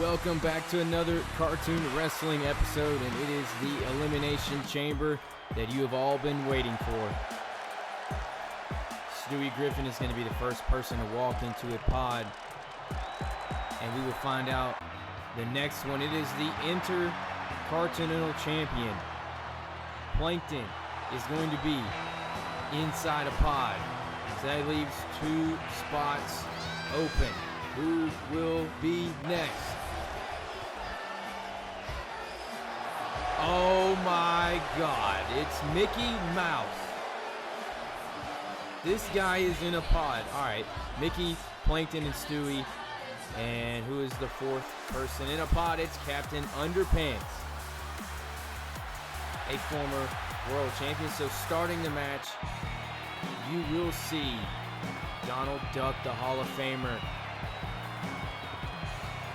Welcome back to another cartoon wrestling episode, and it is the Elimination Chamber that you have all been waiting for. Stewie Griffin is going to be the first person to walk into a pod, and we will find out the next one. It is the Intercontinental Champion. Plankton is going to be inside a pod, so that leaves two spots open. Who will be next? Oh my God, it's Mickey Mouse. This guy is in a pod. All right, Mickey, Plankton, and Stewie. And who is the fourth person in a pod? It's Captain Underpants, a former world champion. So starting the match, you will see Donald Duck, the Hall of Famer,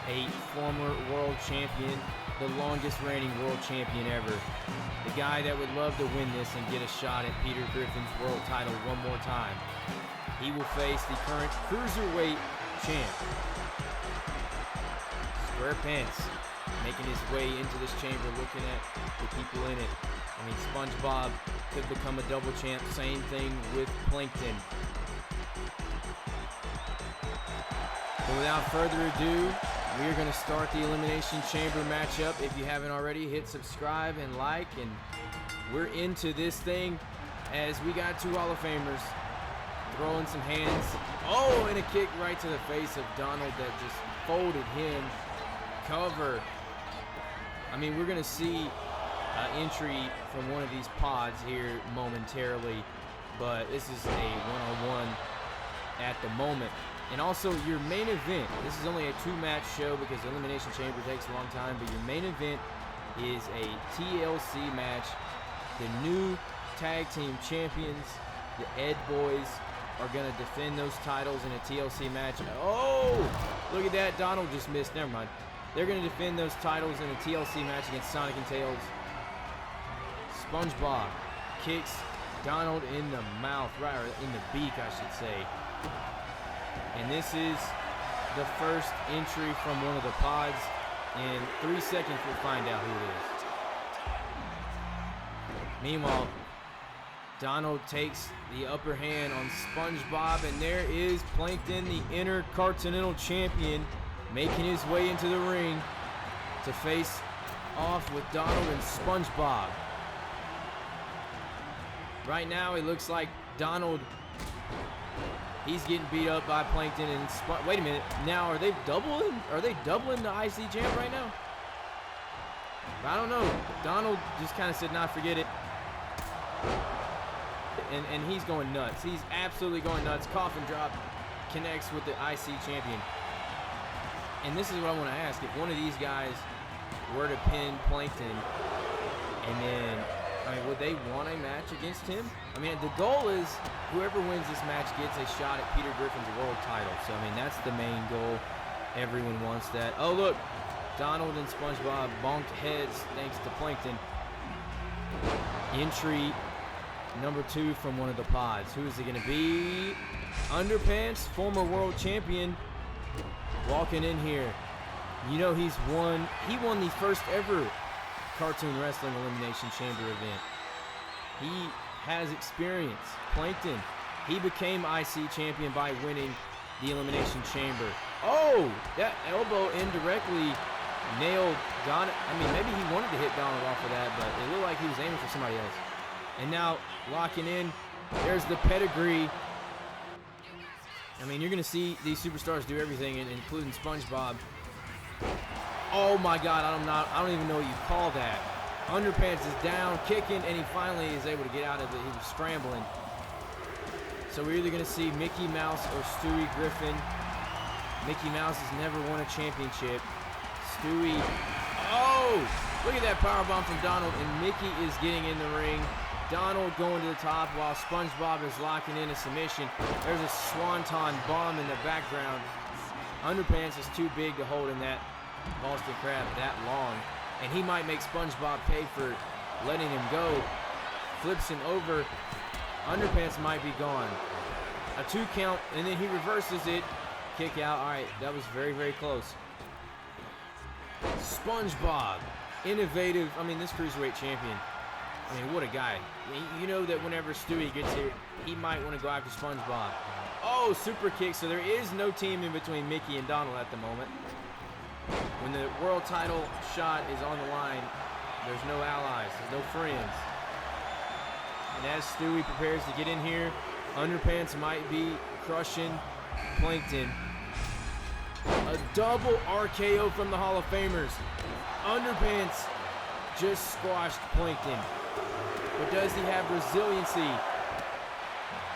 a former world champion, the longest reigning world champion ever. The guy that would love to win this and get a shot at Peter Griffin's world title one more time. He will face the current cruiserweight champ, SquarePants, making his way into this chamber, looking at the people in it. I mean, SpongeBob could become a double champ. Same thing with Plankton. So without further ado, we are going to start the Elimination Chamber matchup. If you haven't already, hit subscribe and like, and we're into this thing as we got two Hall of Famers throwing some hands. Oh, and a kick right to the face of Donald that just folded him. Cover. I mean, we're going to see entry from one of these pods here momentarily, but this is a one-on-one at the moment. And also your main event, this is only a two-match show because the Elimination Chamber takes a long time, but your main event is a TLC match. The new tag team champions, the Edd Boys, are going to defend those titles in a TLC match. Oh, look at that. Donald just missed. Never mind. They're going to defend those titles in a TLC match against Sonic and Tails. SpongeBob kicks Donald in the mouth, right, or in the beak, I should say. And this is the first entry from one of the pods. In 3 seconds, we'll find out who it is. Meanwhile, Donald takes the upper hand on SpongeBob, and there is Plankton, the Intercontinental Champion, making his way into the ring to face off with Donald and SpongeBob. Right now, it looks like Donald, he's getting beat up by Plankton and wait a minute. Now, are they doubling? Are they doubling the IC champ right now? I don't know. Donald just kind of said, "Nah, forget it." And he's going nuts. He's absolutely going nuts. Coffin drop connects with the IC champion. And this is what I want to ask: if one of these guys were to pin Plankton, and then, I mean, would they want a match against him? I mean, the goal is whoever wins this match gets a shot at Peter Griffin's world title. So, I mean, that's the main goal. Everyone wants that. Oh, look. Donald and SpongeBob bonked heads thanks to Plankton. Entry number 2 from one of the pods. Who is it going to be? Underpants, former world champion, walking in here. You know, he won the first ever Cartoon Wrestling Elimination Chamber event. He has experience. Plankton, he became IC champion by winning the Elimination Chamber. Oh, that elbow indirectly nailed Donald. I mean, maybe he wanted to hit Donald off of that, but it looked like he was aiming for somebody else. And now locking in, there's the pedigree. I mean, you're going to see these superstars do everything, including SpongeBob. Oh my God, I don't even know what you call that. Underpants is down, kicking, and he finally is able to get out of it. He was scrambling. So we're either going to see Mickey Mouse or Stewie Griffin. Mickey Mouse has never won a championship. Stewie, oh, look at that powerbomb from Donald, and Mickey is getting in the ring. Donald going to the top while SpongeBob is locking in a submission. There's a swanton bomb in the background. Underpants is too big to hold in that Boston Crab that long, and he might make SpongeBob pay for letting him go. Flips him over. Underpants might be gone. A 2 count, and then he reverses it. Kick out. All right, that was very, very close. SpongeBob, innovative. I mean, this cruiserweight champion. I mean, what a guy. You know that whenever Stewie gets here, he might want to go after SpongeBob. Oh, super kick. So there is no team in between Mickey and Donald at the moment. When the world title shot is on the line, there's no allies, there's no friends. And as Stewie prepares to get in here, Underpants might be crushing Plankton. A double RKO from the Hall of Famers. Underpants just squashed Plankton. But does he have resiliency?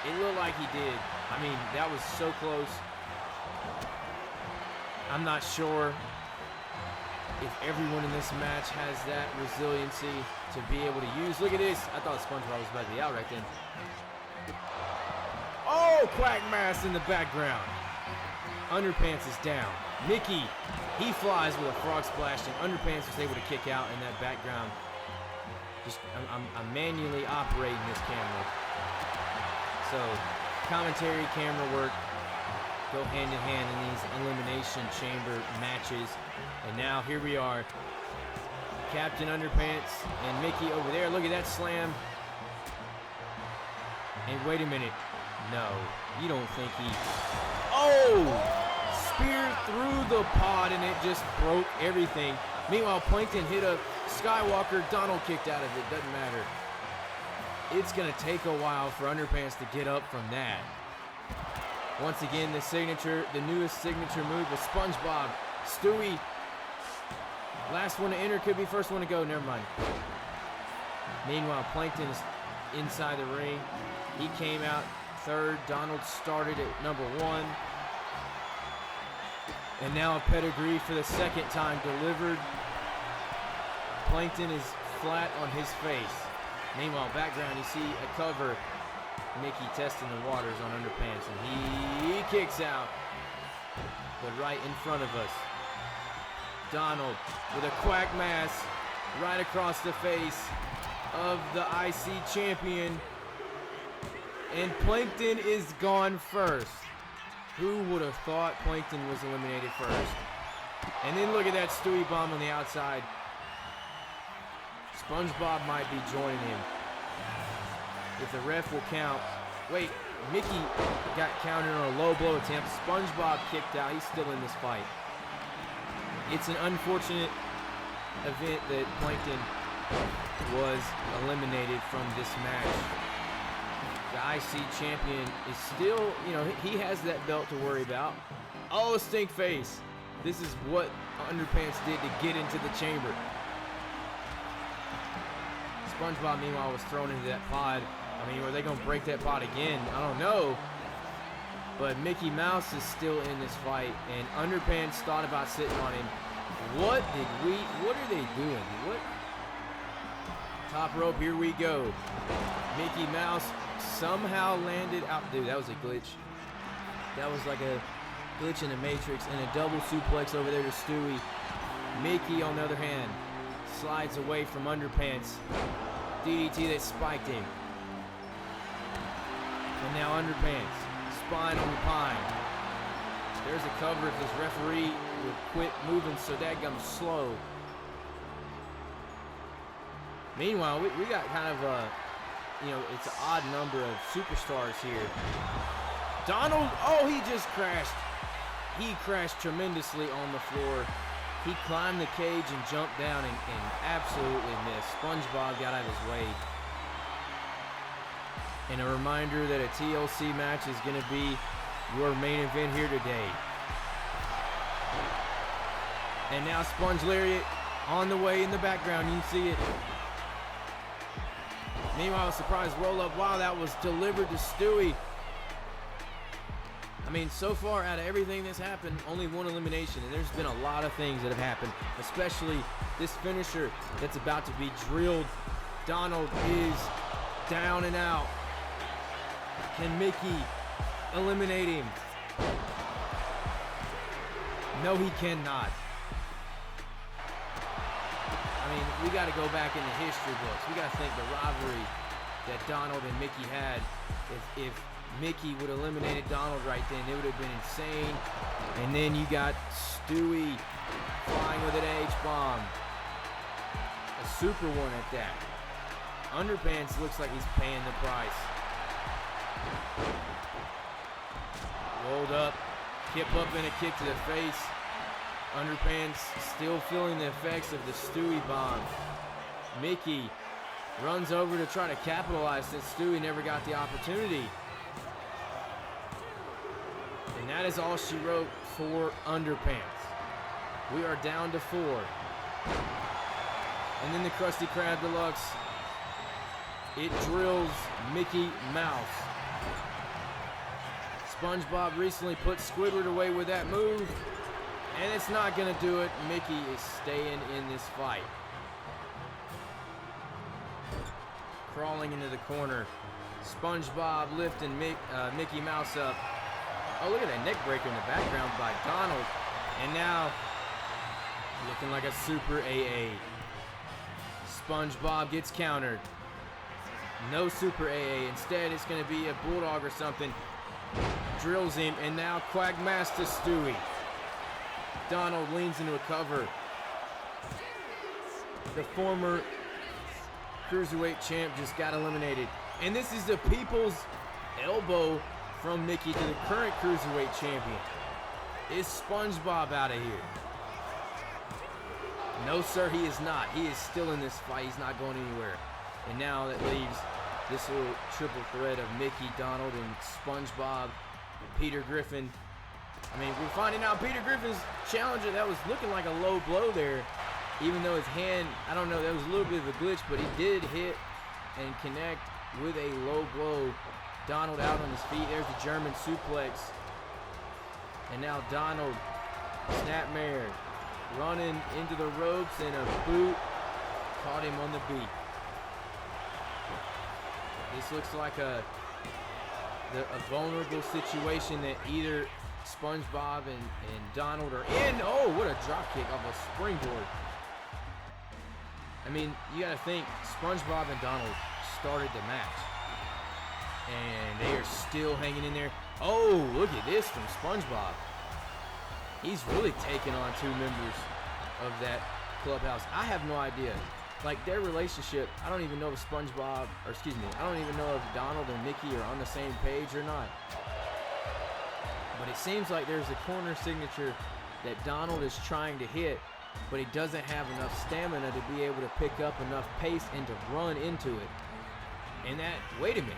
It looked like he did. I mean, that was so close. I'm not sure if everyone in this match has that resiliency to be able to use. Look at this. I thought SpongeBob was about to be out right then. Oh, quack mass in the background. Underpants is down. Mickey, he flies with a frog splash, and Underpants was able to kick out in that background. Just, I'm manually operating this camera. So, commentary, camera work go hand in hand in these Elimination Chamber matches. And now here we are. Captain Underpants and Mickey over there. Look at that slam. And wait a minute. No, you don't think he... Oh! Spear through the pod and it just broke everything. Meanwhile, Plankton hit a Skywalker. Donald kicked out of it. Doesn't matter. It's going to take a while for Underpants to get up from that. Once again, the newest signature move was SpongeBob. Stewie, last one to enter, could be first one to go. Never mind. Meanwhile, Plankton is inside the ring. He came out third. Donald started at number 1. And now a pedigree for the second time delivered. Plankton is flat on his face. Meanwhile, background, you see a cover. Mickey testing the waters on Underpants, and he kicks out. But right in front of us, Donald with a quack mass right across the face of the IC champion. And Plankton is gone first. Who would have thought Plankton was eliminated first? And then look at that Stewie bomb on the outside. SpongeBob might be joining him. If the ref will count. Wait, Mickey got counted on a low blow attempt. SpongeBob kicked out. He's still in this fight. It's an unfortunate event that Plankton was eliminated from this match. The IC champion is still, you know, he has that belt to worry about. Oh, stink face. This is what Underpants did to get into the chamber. SpongeBob, meanwhile, was thrown into that pod. I mean, are they going to break that pod again? I don't know. But Mickey Mouse is still in this fight, and Underpants thought about sitting on him. What are they doing? What? Top rope, here we go. Mickey Mouse somehow landed out. Dude, that was a glitch. That was like a glitch in the Matrix, and a double suplex over there to Stewie. Mickey, on the other hand, slides away from Underpants. DDT that spiked him. And now Underpants, spine on the pine. There's a cover if this referee would quit moving so dadgum slow. Meanwhile, we got kind of a, you know, it's an odd number of superstars here. Donald, oh, he just crashed. He crashed tremendously on the floor. He climbed the cage and jumped down and absolutely missed. SpongeBob got out of his way. And a reminder that a TLC match is going to be your main event here today. And now Sponge Lariat on the way in the background. You can see it. Meanwhile, a surprise roll-up. Wow, that was delivered to Stewie. I mean, so far out of everything that's happened, only one elimination, and there's been a lot of things that have happened, especially this finisher that's about to be drilled. Donald is down and out. Can Mickey eliminate him? No, he cannot. I mean, we got to go back in the history books. We got to think the rivalry that Donald and Mickey had. If Mickey would have eliminated Donald right then. It would have been insane. And then you got Stewie flying with an H-bomb. A super one at that. Underpants looks like he's paying the price. Rolled up. Kip up and a kick to the face. Underpants still feeling the effects of the Stewie bomb. Mickey runs over to try to capitalize since Stewie never got the opportunity. And that is all she wrote for Underpants. We are down to 4. And then the Krusty Krab Deluxe. It drills Mickey Mouse. SpongeBob recently put Squidward away with that move. And it's not going to do it. Mickey is staying in this fight. Crawling into the corner. SpongeBob lifting Mickey Mouse up. Oh, look at that neck breaker in the background by Donald. And now, looking like a super AA. SpongeBob gets countered. No super AA. Instead, it's going to be a bulldog or something. Drills him, and now Quackmaster Stewie. Donald leans into a cover. The former Cruiserweight champ just got eliminated. And this is the people's elbow from Mickey to the current Cruiserweight champion. Is SpongeBob out of here? No, sir, he is not. He is still in this fight. He's not going anywhere. And now that leaves this little triple threat of Mickey, Donald, and SpongeBob, Peter Griffin. I mean, we're finding out Peter Griffin's challenger, that was looking like a low blow there. Even though his hand, I don't know, that was a little bit of a glitch, but he did hit and connect with a low blow. Donald out on his feet. There's the German suplex. And now Donald, snapmare, running into the ropes, and a boot caught him on the beat. This looks like a vulnerable situation that either SpongeBob and Donald are in. Oh, what a drop kick off a springboard. I mean, you got to think, SpongeBob and Donald started the match. And they are still hanging in there. Oh, look at this from SpongeBob. He's really taken on 2 members of that clubhouse. I have no idea. Like, their relationship, I don't even know if SpongeBob, or excuse me, I don't even know if Donald and Mickey are on the same page or not. But it seems like there's a corner signature that Donald is trying to hit, but he doesn't have enough stamina to be able to pick up enough pace and to run into it. And that, wait a minute.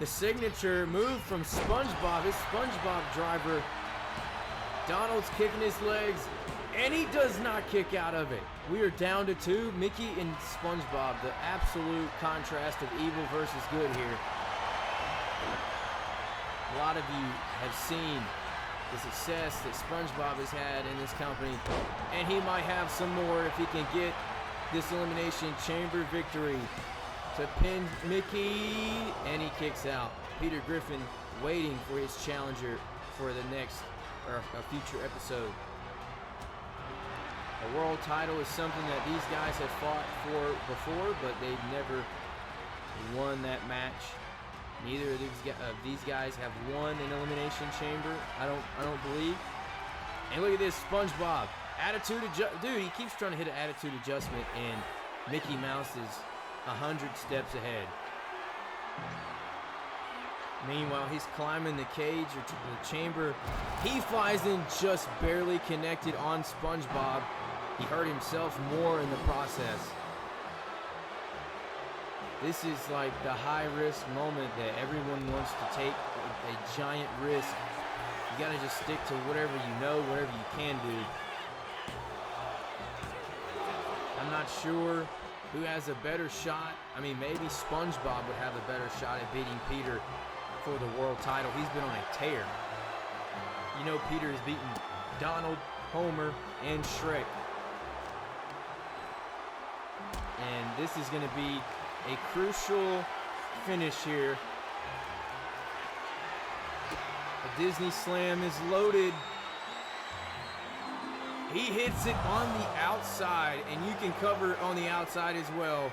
The signature move from SpongeBob, his SpongeBob driver. Donald's kicking his legs, and he does not kick out of it. We are down to 2, Mickey and SpongeBob, the absolute contrast of evil versus good here. A lot of you have seen the success that SpongeBob has had in this company, and he might have some more if he can get this Elimination Chamber victory to pin Mickey, and he kicks out. Peter Griffin waiting for his challenger for the next, or a future episode. A world title is something that these guys have fought for before, but they've never won that match. Neither of these guys have won an Elimination Chamber. I don't believe. And look at this, SpongeBob. Attitude dude, he keeps trying to hit an attitude adjustment, and Mickey Mouse is 100 steps ahead. Meanwhile, he's climbing the cage or the chamber. He flies in just barely connected on SpongeBob. He hurt himself more in the process. This is like the high-risk moment that everyone wants to take, a giant risk. You gotta just stick to whatever you know, whatever you can do. I'm not sure who has a better shot. I mean, maybe SpongeBob would have a better shot at beating Peter for the world title. He's been on a tear. You know, Peter has beaten Donald, Homer, and Shrek. And this is going to be a crucial finish here. The Disney Slam is loaded. He hits it on the outside, and you can cover on the outside as well.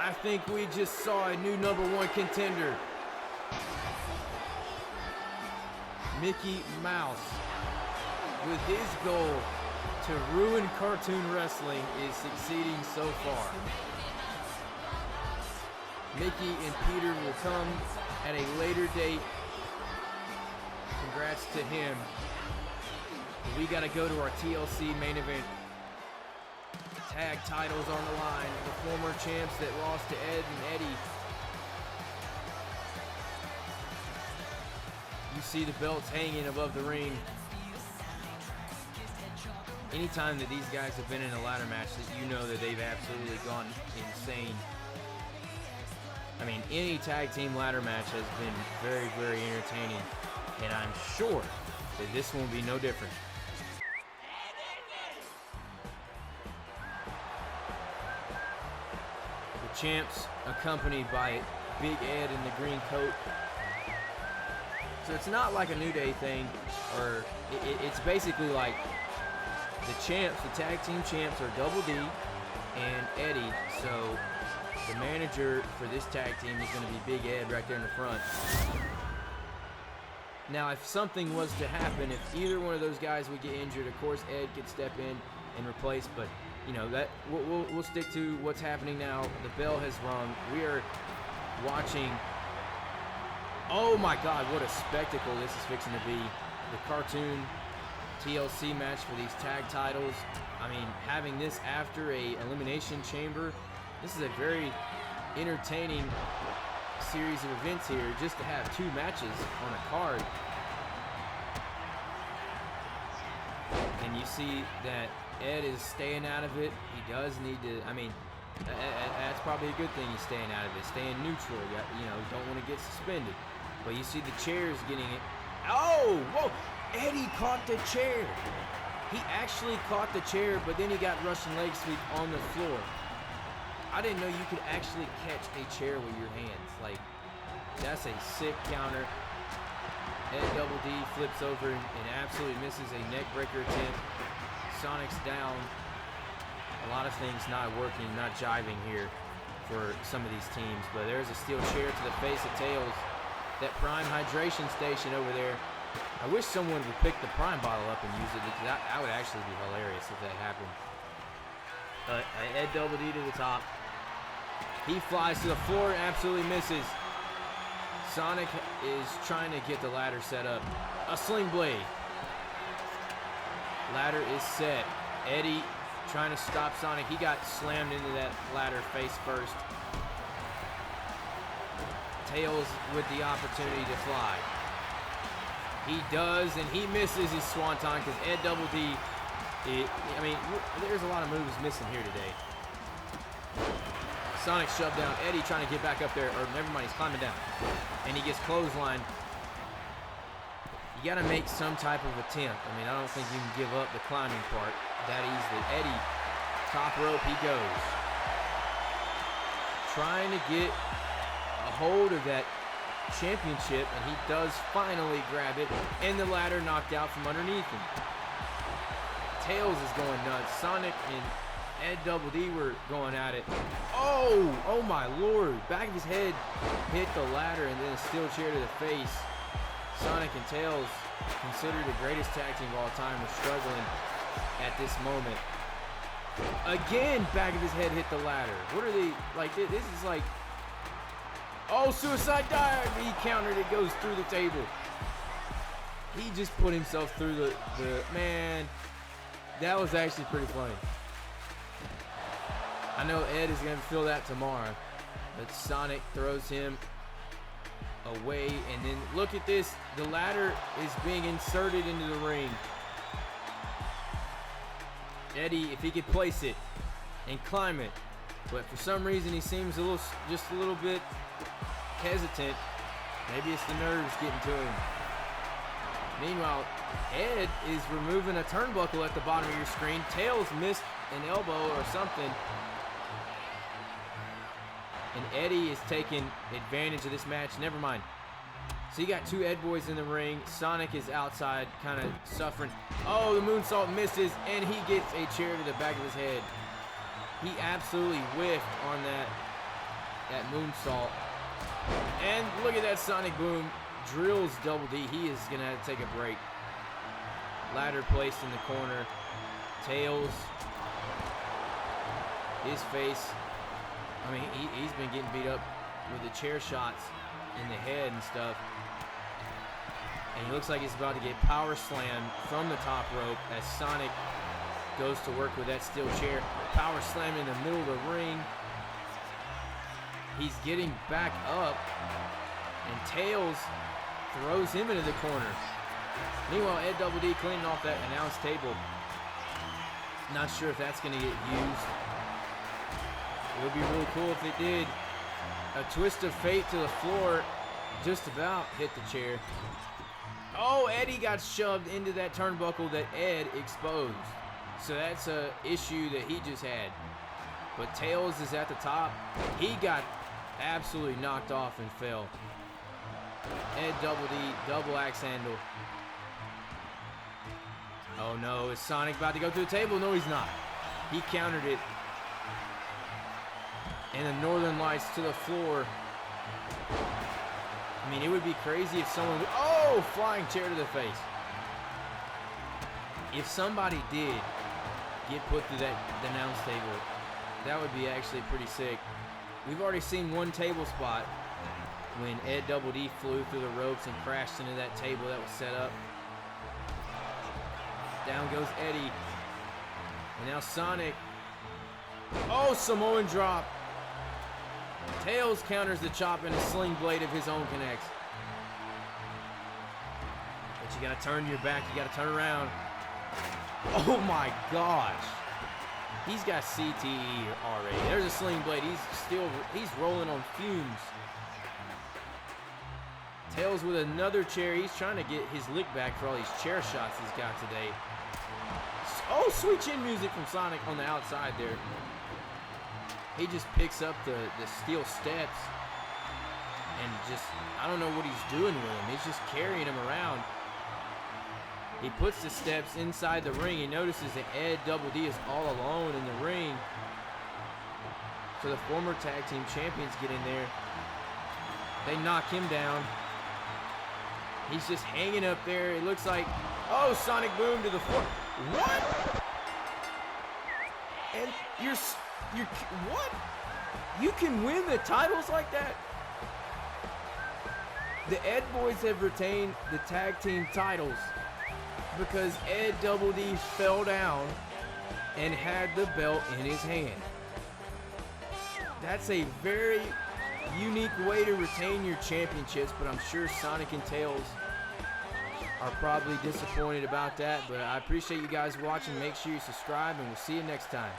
I think we just saw a new #1 contender. Mickey Mouse, with his goal to ruin cartoon wrestling, is succeeding so far. Mickey and Peter will come at a later date. Congrats to him. We got to go to our TLC main event. Tag titles on the line. The former champs that lost to Edd and Eddy. You see the belts hanging above the ring. Anytime that these guys have been in a ladder match, that you know that they've absolutely gone insane. I mean, any tag team ladder match has been very, very entertaining, and I'm sure that this one will be no different. The champs accompanied by Big Ed in the green coat. So it's not like a New Day thing, or it's basically like the champs, the tag team champs are Double D and Eddie. So the manager for this tag team is going to be Big Ed right there in the front. Now, if something was to happen, if either one of those guys would get injured, of course Ed could step in and replace. But you know that we'll stick to what's happening now. The bell has rung. We are watching. Oh my God, what a spectacle this is fixing to be. The cartoon TLC match for these tag titles. I mean, having this after a Elimination Chamber, this is a very entertaining series of events here, just to have two matches on a card. And you see that Ed is staying out of it. He does need to, I mean, that's probably a good thing he's staying out of it, staying neutral. You know, don't want to get suspended. But you see the chairs getting it. Oh, whoa! Eddie caught the chair. He actually caught the chair, but then he got Russian leg sweep on the floor. I didn't know you could actually catch a chair with your hands. Like, that's a sick counter. Ed Double D flips over and absolutely misses a neck breaker attempt. Sonic's down. A lot of things not working, not jiving here for some of these teams. But there's a steel chair to the face of Tails. That Prime hydration station over there. I wish someone would pick the Prime bottle up and use it, because that would actually be hilarious if that happened. Ed Double D to the top. He flies to the floor and absolutely misses. Sonic is trying to get the ladder set up. A sling blade. Ladder is set. Eddie trying to stop Sonic. He got slammed into that ladder face first. Tails with the opportunity to fly. He does, and he misses his swanton, because Ed Double D, I mean, there's a lot of moves missing here today. Sonic shoved down. Eddie trying to get back up there, or never mind, he's climbing down. And he gets clotheslined. You got to make some type of attempt. I mean, I don't think you can give up the climbing part that easily. Eddie, top rope, he goes. Trying to get a hold of that championship, and he does finally grab it, and the ladder knocked out from underneath him. Tails is going nuts. Sonic and Ed Double D were going at it. Oh my Lord. Back of his head hit the ladder, and then a steel chair to the face. Sonic and Tails, considered the greatest tag team of all time, are struggling at this moment. Again, back of his head hit the ladder. What are they, like, this is like, oh, suicide dive. He countered, it goes through the table. He just put himself through the man, that was actually pretty funny. I know Ed is going to feel that tomorrow, but Sonic throws him away, and then look at this. The ladder is being inserted into the ring. Eddie, if he could place it and climb it, but for some reason he seems just a little bit hesitant. Maybe it's the nerves getting to him. Meanwhile, Ed is removing a turnbuckle at the bottom of your screen. Tails missed an elbow or something. And Eddie is taking advantage of this match. Never mind. So you got two Ed boys in the ring. Sonic is outside, kind of suffering. Oh, the moonsault misses, and he gets a chair to the back of his head. He absolutely whiffed on that that moonsault. And look at that Sonic Boom. Drills Double D. He is going to have to take a break. Ladder placed in the corner. Tails. His face. I mean, he's been getting beat up with the chair shots in the head and stuff. And he looks like he's about to get power slammed from the top rope as Sonic goes to work with that steel chair. Power slam in the middle of the ring. He's getting back up. And Tails throws him into the corner. Meanwhile, Edd Double D cleaning off that announce table. Not sure if that's going to get used. It would be really cool if it did. A twist of fate to the floor. Just about hit the chair. Oh, Eddie got shoved into that turnbuckle that Ed exposed. So that's an issue that he just had. But Tails is at the top. He got absolutely knocked off and fell. Edd Double D, double axe handle. Oh no, is Sonic about to go to the table? No, he's not. He countered it. And the Northern Lights to the floor. I mean, it would be crazy if someone would, oh, flying chair to the face. If somebody did get put through that announce table, that would be actually pretty sick. We've already seen one table spot when Edd Double D flew through the ropes and crashed into that table that was set up. Down goes Eddie. And now Sonic. Oh, Samoan drop. Tails counters the chop and a sling blade of his own connects. But you gotta turn your back, you gotta turn around. Oh my gosh. He's got CTE already. There's a sling blade. He's rolling on fumes. Tails with another chair. He's trying to get his lick back for all these chair shots he's got today. Oh, sweet chin music from Sonic on the outside there. He just picks up the steel steps and just, I don't know what he's doing with him. He's just carrying him around. He puts the steps inside the ring. He notices that Edd Double D is all alone in the ring. So the former tag team champions get in there. They knock him down. He's just hanging up there. It looks like, oh, Sonic Boom to the floor. What? And you're what? You can win the titles like that? The Ed Boys have retained the tag team titles because Edd Double D fell down and had the belt in his hand. That's a very unique way to retain your championships, but I'm sure Sonic and Tails are probably disappointed about that. But I appreciate you guys watching. Make sure you subscribe, and we'll see you next time.